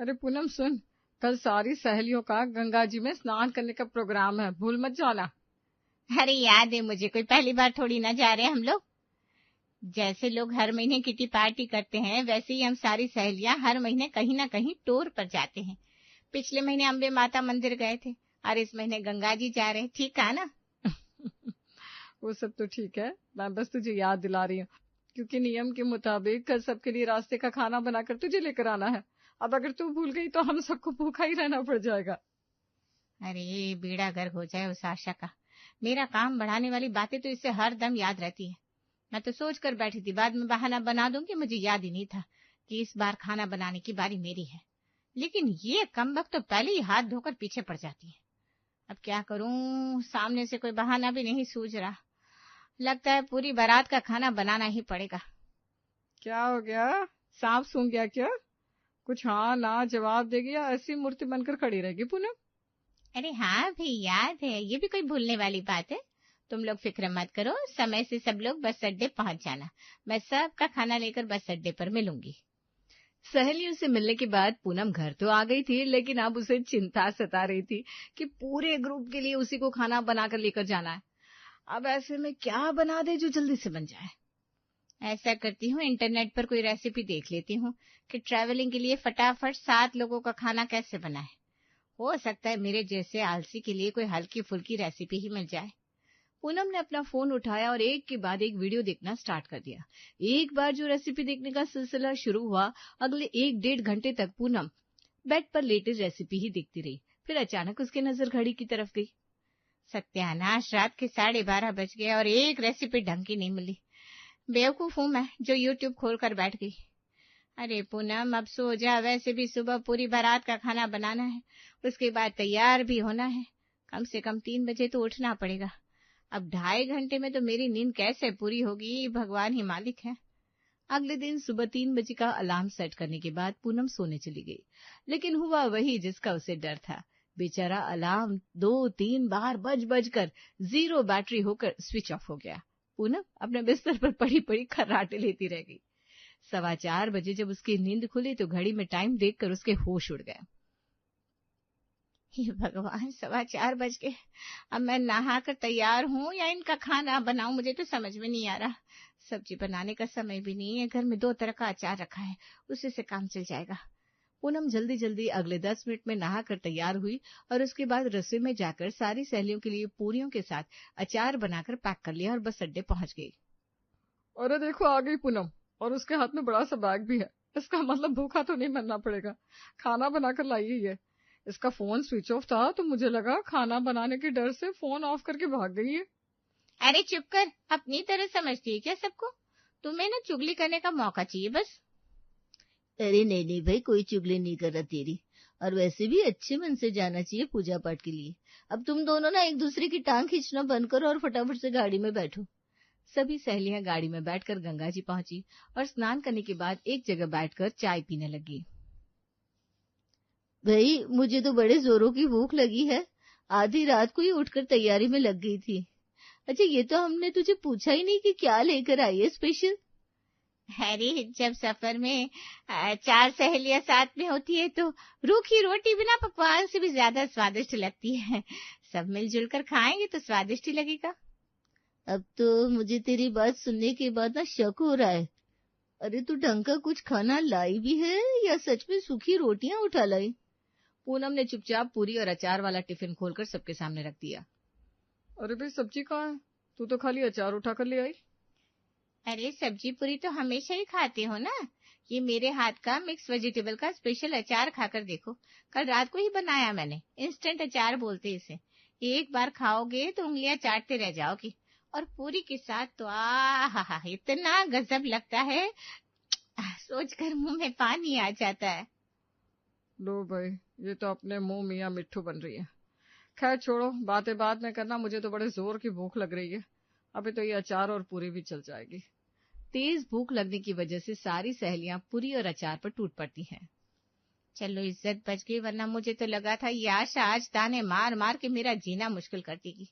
अरे पूनम सुन, कल सारी सहेलियों का गंगा जी में स्नान करने का प्रोग्राम है, भूल मत जाना। अरे याद है मुझे, कोई पहली बार थोड़ी ना जा रहे हम लोग। जैसे लोग हर महीने किटी पार्टी करते हैं वैसे ही हम सारी सहेलियां हर महीने कहीं ना कहीं टूर पर जाते हैं। पिछले महीने अम्बे माता मंदिर गए थे और इस महीने गंगा जी जा रहे हैं। ठीक है ना? वो सब तो ठीक है, मैं बस तुझे याद दिला रही हूँ, क्योंकि नियम के मुताबिक कल सबके लिए रास्ते का खाना बनाकर तुझे लेकर आना है। अब अगर तू भूल गई तो हम सबको भूखा ही रहना पड़ जाएगा। अरे बेड़ा गर्क हो जाए उस आशा का। मेरा काम बढ़ाने वाली बातें तो इससे हर दम याद रहती है। मैं तो सोच कर बैठी थी बाद में बहाना बना दूंगी, मुझे याद ही नहीं था कि इस बार खाना बनाने की बारी मेरी है। लेकिन ये कमबख्त तो पहले ही हाथ धोकर पीछे पड़ जाती है। अब क्या करूं, सामने से कोई बहाना भी नहीं सूझ रहा। लगता है पूरी बारात का खाना बनाना ही पड़ेगा। क्या हो गया, सांप सूंघ गया क्या? कुछ हाँ ना जवाब देगी या ऐसी मूर्ति बनकर खड़ी रहेगी पूनम? अरे हाँ भाई, याद है, ये भी कोई भूलने वाली बात है। तुम लोग फिक्र मत करो, समय से सब लोग बस अड्डे पहुंच जाना। मैं सबका खाना लेकर बस अड्डे पर मिलूंगी। सहेलियों से मिलने के बाद पूनम घर तो आ गई थी, लेकिन अब उसे चिंता सता रही थी कि पूरे ग्रुप के लिए उसी को खाना बनाकर लेकर जाना है। अब ऐसे में क्या बना दे जो जल्दी से बन जाए। ऐसा करती हूँ, इंटरनेट पर कोई रेसिपी देख लेती हूँ कि ट्रैवलिंग के लिए फटाफट 7 लोगों का खाना कैसे बनाए। हो सकता है मेरे जैसे आलसी के लिए कोई हल्की फुल्की रेसिपी ही मिल जाए। पूनम ने अपना फोन उठाया और एक के बाद एक वीडियो देखना स्टार्ट कर दिया। एक बार जो रेसिपी देखने का सिलसिला शुरू हुआ, अगले 1 डेढ़ घंटे तक पूनम बेड पर लेटे रेसिपी ही देखती रही। फिर अचानक उसकी नजर घड़ी की तरफ गई। सत्यानाश, रात के 12:30 बज गए और एक रेसिपी ढंग की नहीं मिली। बेवकूफ हूं मैं जो यूट्यूब खोल कर बैठ गई। अरे पूनम, अब सो जा, वैसे भी सुबह पूरी बारात का खाना बनाना है, उसके बाद तैयार भी होना है। कम से कम 3 बजे तो उठना पड़ेगा। अब 2.5 घंटे में तो मेरी नींद कैसे पूरी होगी, भगवान ही मालिक है। अगले दिन सुबह 3 बजे का अलार्म सेट करने के बाद पूनम सोने चली गई, लेकिन हुआ वही जिसका उसे डर था। बेचारा अलार्म 2-3 बार बज बज कर 0 बैटरी होकर स्विच ऑफ हो गया। पूनम अपने बिस्तर पर पड़ी पड़ी खर्राटे लेती रह गई। 4:15 बजे जब उसकी नींद खुली तो घड़ी में टाइम देखकर उसके होश उड़ गए। हे भगवान, 4:15 बज गए। अब मैं नहाकर तैयार हूँ या इनका खाना बनाऊं, मुझे तो समझ में नहीं आ रहा। सब्जी बनाने का समय भी नहीं है, घर में 2 तरह का अचार रखा है, उसी से काम चल जाएगा। पूनम जल्दी जल्दी अगले 10 मिनट में नहाकर तैयार हुई और उसके बाद रसोई में जाकर सारी सहेलियों के लिए पूरियों के साथ अचार बनाकर पैक कर लिया और बस अड्डे पहुंच गई। अरे देखो आ गई पूनम, और उसके हाथ में बड़ा सा बैग भी है। इसका मतलब भूखा तो नहीं मरना पड़ेगा, खाना बनाकर लाई ही है। इसका फोन स्विच ऑफ था तो मुझे लगा खाना बनाने के डर से फोन ऑफ करके भाग गई है। अरे चुप कर, अपनी तरह समझती है क्या सबको? तुम्हें ना चुगली करने का मौका चाहिए बस। अरे नहीं नहीं भाई, कोई चुगली नहीं कर रहा तेरी। और वैसे भी अच्छे मन से जाना चाहिए पूजा पाठ के लिए। अब तुम दोनों ना एक दूसरे की टांग खींचना बंद करो और फटाफट से गाड़ी में बैठो। सभी सहेलियां गाड़ी में बैठकर गंगा जी पहुंची और स्नान करने के बाद एक जगह बैठकर चाय पीने लगी। भाई मुझे तो बड़े जोरों की भूख लगी है, आधी रात को ही उठकर तैयारी में लग गई थी। अच्छा ये तो हमने तुझे पूछा ही नहीं कि क्या लेकर आई है स्पेशल। अरे जब सफर में 4 सहेलियां साथ में होती है तो रूखी रोटी बिना पकवान से भी ज्यादा स्वादिष्ट लगती है। सब मिलजुल कर खाएंगे तो स्वादिष्ट ही लगेगा। अब तो मुझे तेरी बात सुनने के बाद ना शक हो रहा है। अरे तू ढंग का कुछ खाना लाई भी है या सच में सूखी रोटियां उठा लाई? पूनम ने चुपचाप पूरी और अचार वाला टिफिन खोलकर सबके सामने रख दिया। अरे भाई सब्जी कहाँ है? तू तो खाली अचार उठा कर ले आई। अरे सब्जी पूरी तो हमेशा ही खाते हो ना। ये मेरे हाथ का मिक्स वेजिटेबल का स्पेशल अचार खाकर देखो, कल रात को ही बनाया मैंने। इंस्टेंट अचार बोलते इसे। एक बार खाओगे तो उंगलियां चाटते रह जाओगी। और पूरी के साथ तो आहा, इतना गजब लगता है, सोचकर मुंह में पानी आ जाता है। लो भाई, ये तो अपने मुंह मियाँ मिट्ठू बन रही है। खैर छोड़ो, बातें बाद में करना, मुझे तो बड़े जोर की भूख लग रही है। अभी तो ये अचार और पूरी भी चल जाएगी। तेज भूख लगने की वजह से सारी सहेलियां पूरी और अचार पर टूट पड़ती हैं। चलो इज्जत बच गई, वरना मुझे तो लगा था ये आशा आज ताने मार मार के मेरा जीना मुश्किल कर देगी।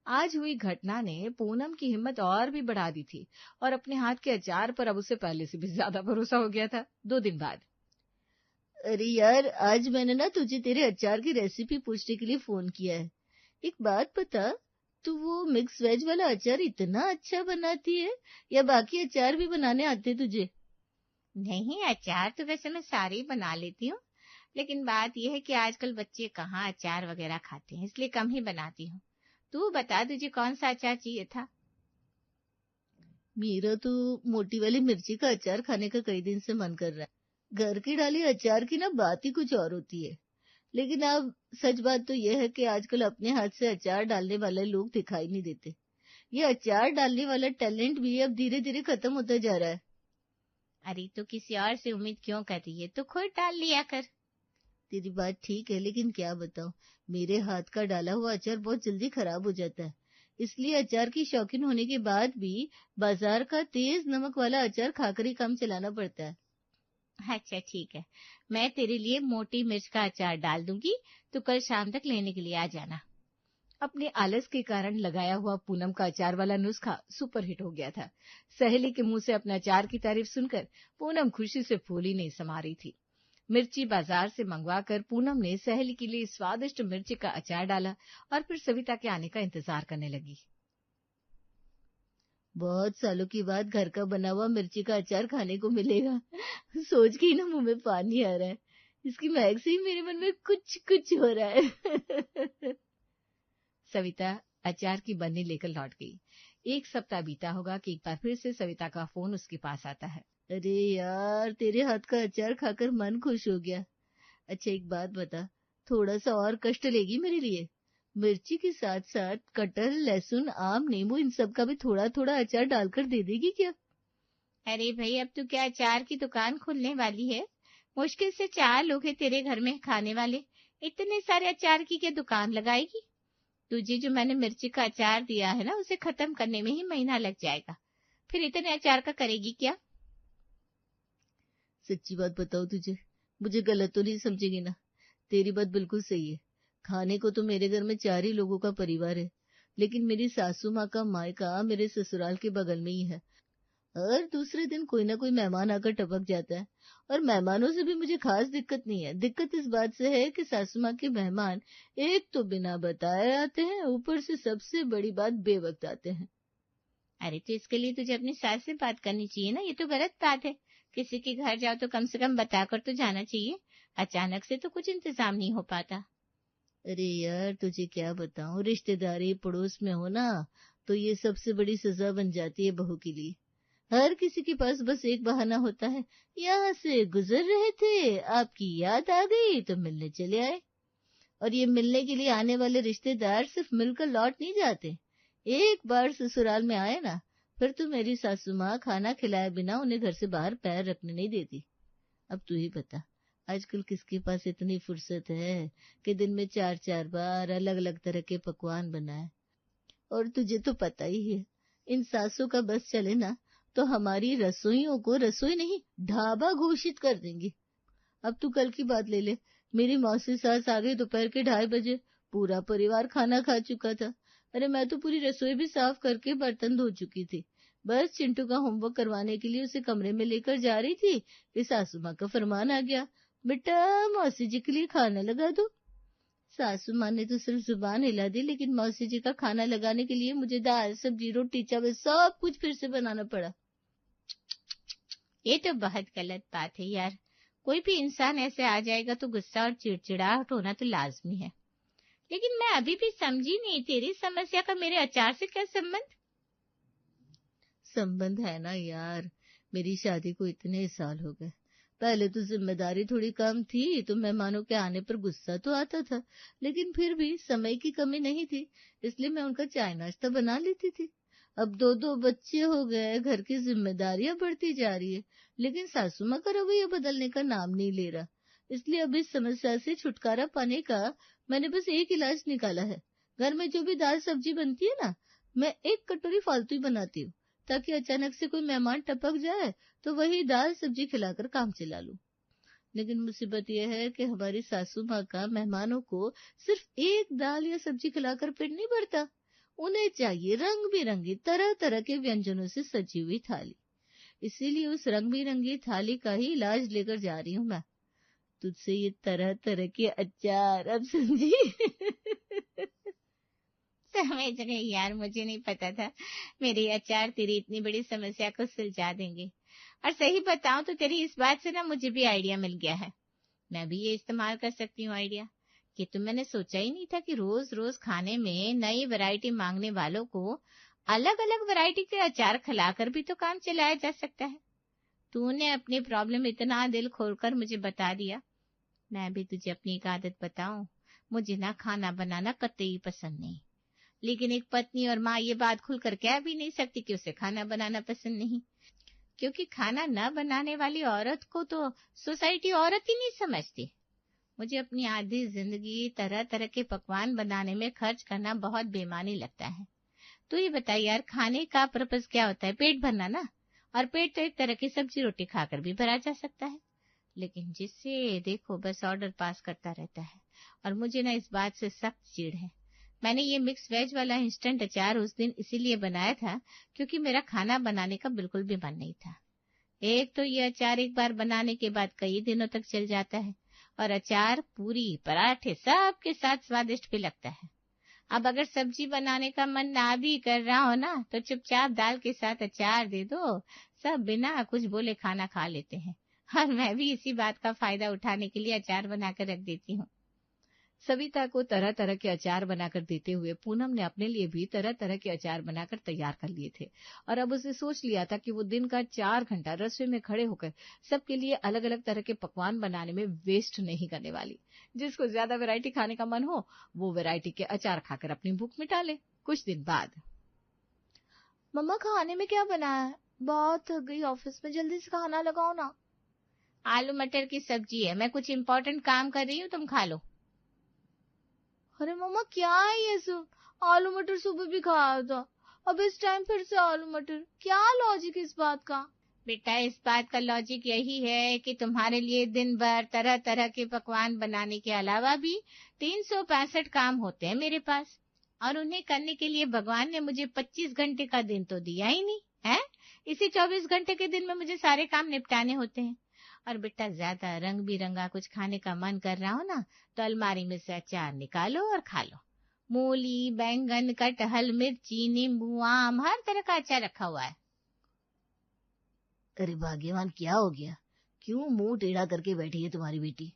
आज हुई घटना ने पूनम की हिम्मत और भी बढ़ा दी थी और अपने हाथ के अचार पर अब उसे पहले से भी ज्यादा भरोसा हो गया था। 2 दिन बाद अरे यार, आज मैंने ना तुझे तेरे अचार की रेसिपी पूछने के लिए फोन किया है। एक बात बता, तू वो मिक्स वेज वाला अचार इतना अच्छा बनाती है या बाकी अचार भी बनाने आते तुझे? नहीं, अचार तो वैसे मैं सारे ही बना लेती हूँ, लेकिन बात यह है कि आजकल बच्चे कहाँ अचार वगैरह खाते हैं, इसलिए कम ही बनाती हूँ। तू बता, तुझे कौन सा अचार चाहिए था? मेरा तो मोटी वाली मिर्ची का अचार खाने का कई दिन से मन कर रहा है। घर की डाली अचार की ना बात ही कुछ और होती है। लेकिन अब सच बात तो यह है कि आजकल अपने हाथ से अचार डालने वाले लोग दिखाई नहीं देते। ये अचार डालने वाला टैलेंट भी अब धीरे धीरे खत्म होता जा रहा है। अरे तो किसी और से उम्मीद क्यों कर रही है, तो खुद डाल लिया कर। तेरी बात ठीक है, लेकिन क्या बताऊं, मेरे हाथ का डाला हुआ अचार बहुत जल्दी खराब हो जाता है। इसलिए अचार की शौकीन होने के बाद भी बाजार का तेज नमक वाला अचार खाकर ही काम चलाना पड़ता है। अच्छा ठीक है, मैं तेरे लिए मोटी मिर्च का अचार डाल दूंगी, तो कल शाम तक लेने के लिए आ जाना। अपने आलस के कारण लगाया हुआ पूनम का अचार वाला नुस्खा सुपरहिट हो गया था। सहेली के मुंह से अपने अचार की तारीफ सुनकर पूनम खुशी से फूली नहीं समा रही थी। मिर्ची बाजार से मंगवाकर पूनम ने सहेली के लिए स्वादिष्ट मिर्ची का अचार डाला और फिर सविता के आने का इंतजार करने लगी। बहुत सालों के बाद घर का बना हुआ मिर्ची का अचार खाने को मिलेगा। सोच के ही ना मुंह में पानी आ रहा है। इसकी महक से ही मेरे मन में कुछ कुछ हो रहा है। सविता अचार की बन्नी लेकर लौट गई। 1 सप्ताह बीता होगा कि एक बार फिर से सविता का फोन उसके पास आता है। अरे यार, तेरे हाथ का अचार खाकर मन खुश हो गया। अच्छा एक बात बता, थोड़ा सा और कष्ट लेगी मेरे लिए? मिर्ची के साथ साथ कटहल, लहसुन, आम, नींबू इन सब का भी थोड़ा थोड़ा अचार डालकर दे देगी क्या? अरे भाई, अब तो क्या अचार की दुकान खुलने वाली है? मुश्किल से 4 लोग हैं तेरे घर में खाने वाले, इतने सारे अचार की क्या दुकान लगाएगी? तुझे जो मैंने मिर्ची का अचार दिया है ना, उसे खत्म करने में ही महीना लग जाएगा, फिर इतने अचार का करेगी क्या? सच्ची बात बताओ तुझे, मुझे गलत तो नहीं समझेगी ना? तेरी बात बिल्कुल सही है। खाने को तो मेरे घर में 4 ही लोगों का परिवार है, लेकिन मेरी सासू माँ का मायका मेरे ससुराल के बगल में ही है। हर दूसरे दिन कोई ना कोई मेहमान आकर टपक जाता है, और मेहमानों से भी मुझे खास दिक्कत नहीं है। दिक्कत इस बात से है कि सासू माँ के मेहमान एक तो बिना बताए आते हैं, ऊपर से सबसे बड़ी बात बेवक्त आते हैं। अरे तो इसके लिए तुझे अपनी सास से बात करनी चाहिए ना, ये तो गलत बात है। किसी के घर जाओ तो कम से कम बताकर तो जाना चाहिए, अचानक से तो कुछ इंतजाम नहीं हो पाता। अरे यार, तुझे क्या बताऊं, रिश्तेदारी पड़ोस में हो ना, तो ये सबसे बड़ी सजा बन जाती है बहू के लिए। हर किसी के पास बस एक बहाना होता है, यहाँ से गुजर रहे थे, आपकी याद आ गई तो मिलने चले आए। और ये मिलने के लिए आने वाले रिश्तेदार सिर्फ मिलकर लौट नहीं जाते। एक बार ससुराल में आए ना, फिर तो मेरी सासू माँ खाना खिलाए बिना उन्हें घर से बाहर पैर रखने नहीं देती। अब तू ही बता, आजकल किसके पास इतनी फुर्सत है कि दिन में 4-4 बार अलग अलग तरह के पकवान बनाए। और तुझे तो पता ही है, इन सासों का बस चले ना तो हमारी रसोइयों को रसोई नहीं ढाबा घोषित कर देंगी। अब तू कल की बात ले ले, मेरी मौसी सास आ गई दोपहर के 2:30 बजे, पूरा परिवार खाना खा चुका था। अरे मैं तो पूरी रसोई भी साफ करके बर्तन धो चुकी थी। बस चिंटू का होमवर्क करवाने के लिए उसे कमरे में लेकर जा रही थी कि सासू माँ का फरमान आ गया, बेटा मौसी जी के लिए खाना लगा दो। सासू माँ ने तो सिर्फ जुबान हिला दी, लेकिन मौसी जी का खाना लगाने के लिए मुझे दाल, सब्जी, रोटी, चावल सब कुछ फिर से बनाना पड़ा। ये तो बहुत गलत बात है यार, कोई भी इंसान ऐसे आ जाएगा तो गुस्सा और चिड़चिड़ाहट होना तो लाजमी है। लेकिन मैं अभी भी समझी नहीं, तेरी समस्या का मेरे अचार से क्या संबंध? संबंध है ना यार, मेरी शादी को इतने साल हो गए। पहले तो जिम्मेदारी थोड़ी कम थी तो मेहमानों के आने पर गुस्सा तो आता था, लेकिन फिर भी समय की कमी नहीं थी, इसलिए मैं उनका चाय नाश्ता बना लेती थी। अब 2-2 बच्चे हो गए, घर की जिम्मेदारियां बढ़ती जा रही है, लेकिन सासू माँ का रवैया बदलने का नाम नहीं ले रहा। इसलिए अब इस समस्या से छुटकारा पाने का मैंने बस एक इलाज निकाला है। घर में जो भी दाल सब्जी बनती है ना, मैं 1 कटोरी फालतू ही बनाती हूँ, ताकि अचानक से कोई मेहमान टपक जाए तो वही दाल सब्जी खिलाकर काम चला लूं। लेकिन मुसीबत यह है कि हमारी सासू माँ का मेहमानों को सिर्फ एक दाल या सब्जी खिलाकर पेट नहीं भरता, उन्हें चाहिए रंग बिरंगी तरह तरह के व्यंजनों से सजी हुई थाली। इसीलिए उस रंग बिरंगी थाली का ही इलाज लेकर जा रही हूँ मैं। तुझसे ये तरह तरह के अचार, अब समझी? समझ गई यार, मुझे नहीं पता था मेरे अचार तेरी इतनी बड़ी समस्या को सुलझा देंगे। और सही बताऊं तो तेरी इस बात से ना मुझे भी आइडिया मिल गया है। मैं भी ये इस्तेमाल कर सकती हूँ आइडिया। कि तो मैंने सोचा ही नहीं था कि रोज रोज खाने में नई वैरायटी मांगने वालों को अलग अलग वैरायटी के अचार खिलाकर भी तो काम चलाया जा सकता है। तूने अपनी प्रॉब्लम इतना दिल खोलकर मुझे बता दिया। मैं भी तुझे अपनी एक आदत बताऊं, मुझे ना खाना बनाना कतई पसंद नहीं, लेकिन एक पत्नी और माँ ये बात खुलकर कह भी नहीं सकती कि उसे खाना बनाना पसंद नहीं, क्योंकि खाना न बनाने वाली औरत को तो सोसाइटी औरत ही नहीं समझती। मुझे अपनी आधी जिंदगी तरह तरह के पकवान बनाने में खर्च करना बहुत बेमानी लगता है। तो ये बताइए यार, खाने का पर्पस क्या होता है? पेट भरना ना। और पेट तो एक तरह की सब्जी रोटी खाकर भी भरा जा सकता है, लेकिन जिससे देखो बस ऑर्डर पास करता रहता है। और मुझे ना इस बात से सख्त चिढ़ है। मैंने ये मिक्स वेज वाला इंस्टेंट अचार उस दिन इसीलिए बनाया था क्योंकि मेरा खाना बनाने का बिल्कुल भी मन नहीं था। एक तो ये अचार एक बार बनाने के बाद कई दिनों तक चल जाता है, और अचार पूरी पराठे सबके साथ स्वादिष्ट भी लगता है। अब अगर सब्जी बनाने का मन ना भी कर रहा हो ना, तो चुपचाप दाल के साथ अचार दे दो, सब बिना कुछ बोले खाना खा लेते हैं। और मैं भी इसी बात का फायदा उठाने के लिए अचार बनाकर रख देती हूँ। सविता को तरह तरह के अचार बनाकर देते हुए पूनम ने अपने लिए भी तरह तरह के अचार बनाकर तैयार कर लिए थे, और अब उसे सोच लिया था कि वो दिन का 4 घंटा रसोई में खड़े होकर सबके लिए अलग अलग तरह के पकवान बनाने में वेस्ट नहीं करने वाली। जिसको ज्यादा वैरायटी खाने का मन हो वो वैरायटी के अचार खाकर अपनी भूख मिटा ले। कुछ दिन बाद, मम्मा खाने में क्या बना है? बहुत थक गई ऑफिस में, जल्दी से खाना लगाओ ना। आलू मटर की सब्जी है, मैं कुछ इम्पोर्टेंट काम कर रही हूँ, तुम खा लो। अरे मम्मा क्या है ये सब? आलू मटर सुबह भी खाया था, अब इस टाइम फिर से आलू मटर, क्या लॉजिक इस बात का? बेटा, इस बात का लॉजिक यही है कि तुम्हारे लिए दिन भर तरह तरह के पकवान बनाने के अलावा भी 365 काम होते हैं मेरे पास, और उन्हें करने के लिए भगवान ने मुझे 25 घंटे का दिन तो दिया ही नहीं है। इसी 24 घंटे के दिन में मुझे सारे काम निपटाने होते हैं। और बेटा, ज्यादा रंग बिरंगा कुछ खाने का मन कर रहा हो ना, तो अलमारी में से अचार निकालो और खा लो। मूली, बैंगन, कटहल, मिर्ची, नींबू, आम, हर तरह का अचार रखा हुआ है। अरे भाग्यवान, क्या हो गया? क्यों मुंह टेढ़ा करके बैठी है तुम्हारी बेटी?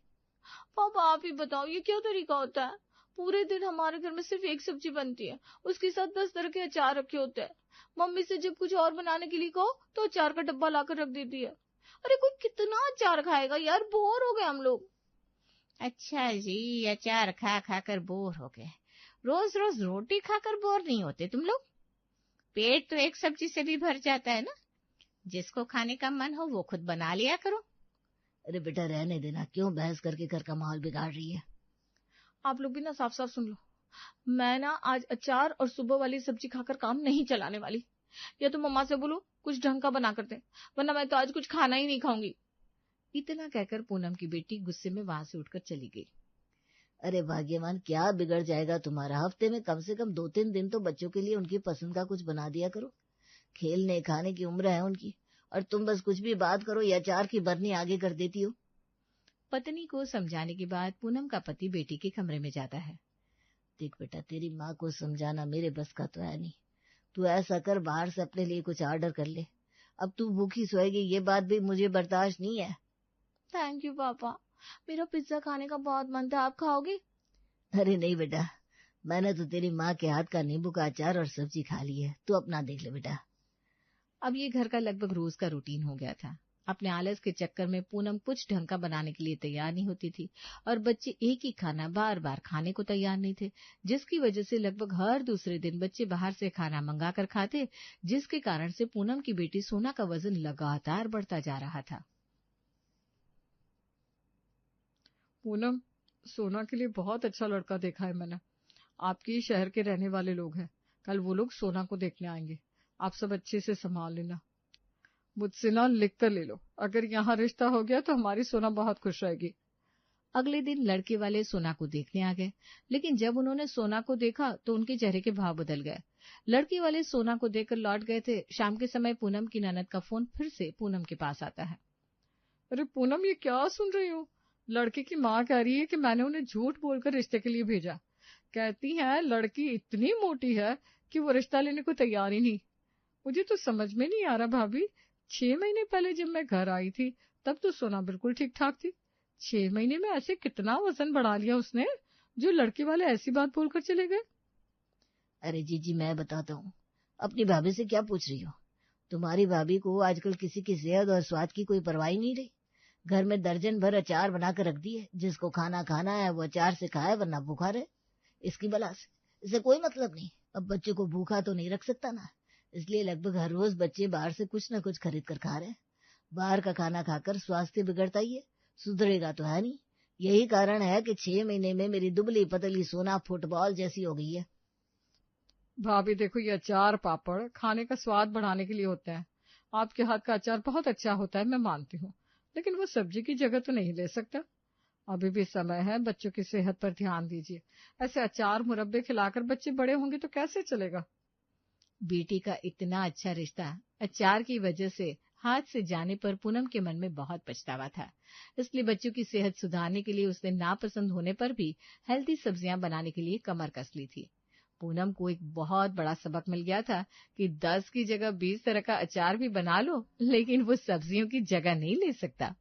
पापा आप ही बताओ, ये क्या तरीका होता है? पूरे दिन हमारे घर में सिर्फ एक सब्जी बनती है, उसके साथ 10 तरह के अचार रखे होते हैं। मम्मी से जब कुछ और बनाने के लिए कहो तो अचार का डब्बा लाकर रख देती है। अरे कोई कितना अचार खाएगा यार, बोर हो गए हम लोग। अच्छा जी, अचार खा खाकर बोर हो गए? रोज रोज रोटी खाकर बोर नहीं होते तुम लोग? पेट तो एक सब्जी से भी भर जाता है ना। जिसको खाने का मन हो वो खुद बना लिया करो। अरे बेटा रहने देना, क्यों बहस करके घर का माहौल बिगाड़ रही है? आप लोग भी ना साफ साफ सुन लो, मैं ना आज अचार और सुबह वाली सब्जी खाकर काम नहीं चलाने वाली। या तो मम्मा से बोलो कुछ ढंग का बना कर दे, वरना मैं तो आज कुछ खाना ही नहीं खाऊंगी। इतना कहकर पूनम की बेटी गुस्से में वहां से उठकर चली गई। अरे भाग्यवान, क्या बिगड़ जाएगा तुम्हारा? हफ्ते में कम से कम 2-3 दिन तो बच्चों के लिए उनकी पसंद का कुछ बना दिया करो। खेलने खाने की उम्र है उनकी, और तुम बस कुछ भी बात करो या अचार की बरनी आगे कर देती हो। पत्नी को समझाने के बाद पूनम का पति बेटी के कमरे में जाता है। देख बेटा, तेरी माँ को समझाना मेरे बस का तो है नहीं। तू ऐसा कर, बाहर से अपने लिए कुछ ऑर्डर कर ले। अब तू भूखी सोएगी ये बात भी मुझे बर्दाश्त नहीं है। थैंक यू पापा, मेरा पिज्जा खाने का बहुत मन था, आप खाओगे? अरे नहीं बेटा, मैंने तो तेरी माँ के हाथ का नींबू का अचार और सब्जी खा ली है, तू अपना देख ले बेटा। अब ये घर का लगभग रोज का रूटीन हो गया था। अपने आलस के चक्कर में पूनम कुछ ढंग का बनाने के लिए तैयार नहीं होती थी, और बच्चे एक ही खाना बार बार खाने को तैयार नहीं थे, जिसकी वजह से लगभग हर दूसरे दिन बच्चे बाहर से खाना मंगा कर खाते, जिसके कारण से पूनम की बेटी सोना का वजन लगातार बढ़ता जा रहा था। पूनम, सोना के लिए बहुत अच्छा लड़का देखा है मैंने। आपके शहर के रहने वाले लोग हैं, कल वो लोग सोना को देखने आएंगे। आप सब अच्छे से संभाल लेना। मुझसे ना लिख कर ले लो, अगर यहाँ रिश्ता हो गया तो हमारी सोना बहुत खुश रहेगी। अगले दिन लड़के वाले सोना को देखने आ गए, लेकिन जब उन्होंने सोना को देखा तो उनके चेहरे के भाव बदल गए। लड़के वाले सोना को देखकर लौट गए थे। शाम के समय पूनम की ननद का फोन फिर से पूनम के पास आता है। अरे पूनम, ये क्या सुन रही हूँ? लड़के की माँ कह रही है कि मैंने उन्हें झूठ बोलकर रिश्ते के लिए भेजा। कहती है लड़की इतनी मोटी है कि वो रिश्ता लेने को तैयार ही नहीं। मुझे तो समझ में नहीं आ रहा भाभी, 6 महीने पहले जब मैं घर आई थी तब तो सोना बिल्कुल ठीक ठाक थी। 6 महीने में ऐसे कितना वजन बढ़ा लिया उसने, जो लड़के वाले ऐसी बात बोलकर चले गए। अरे जीजी मैं बताता हूँ, अपनी भाभी से क्या पूछ रही हो? तुम्हारी भाभी को आजकल किसी की सेहत और स्वाद की कोई परवाह ही नहीं रही। घर में दर्जन भर अचार बनाकर रख दिए, जिसको खाना खाना है वो अचार से खाए वरना भूखा रहे। इसकी बला से इसे कोई मतलब नहीं। अब बच्चों को भूखा तो नहीं रख सकता ना, इसलिए लगभग हर रोज बच्चे बाहर से कुछ न कुछ खरीद कर खा रहे हैं। बाहर का खाना खाकर स्वास्थ्य बिगड़ता ही है, सुधरेगा तो है नहीं। यही कारण है कि 6 महीने में मेरी दुबली पतली सोना फुटबॉल जैसी हो गई है। भाभी देखो, ये अचार पापड़ खाने का स्वाद बढ़ाने के लिए होता है। आपके हाथ का अचार बहुत अच्छा होता है, मैं मानती हूँ, लेकिन वो सब्जी की जगह तो नहीं ले सकता। अभी भी समय है, बच्चों की सेहत पर ध्यान दीजिए। ऐसे अचार मुरब्बे खिलाकर बच्चे बड़े होंगे तो कैसे चलेगा। बेटी का इतना अच्छा रिश्ता अचार की वजह से हाथ से जाने पर पूनम के मन में बहुत पछतावा था। इसलिए बच्चों की सेहत सुधारने के लिए उसने नापसंद होने पर भी हेल्दी सब्जियां बनाने के लिए कमर कस ली थी। पूनम को एक बहुत बड़ा सबक मिल गया था कि 10 की जगह 20 तरह का अचार भी बना लो, लेकिन वो सब्जियों की जगह नहीं ले सकता।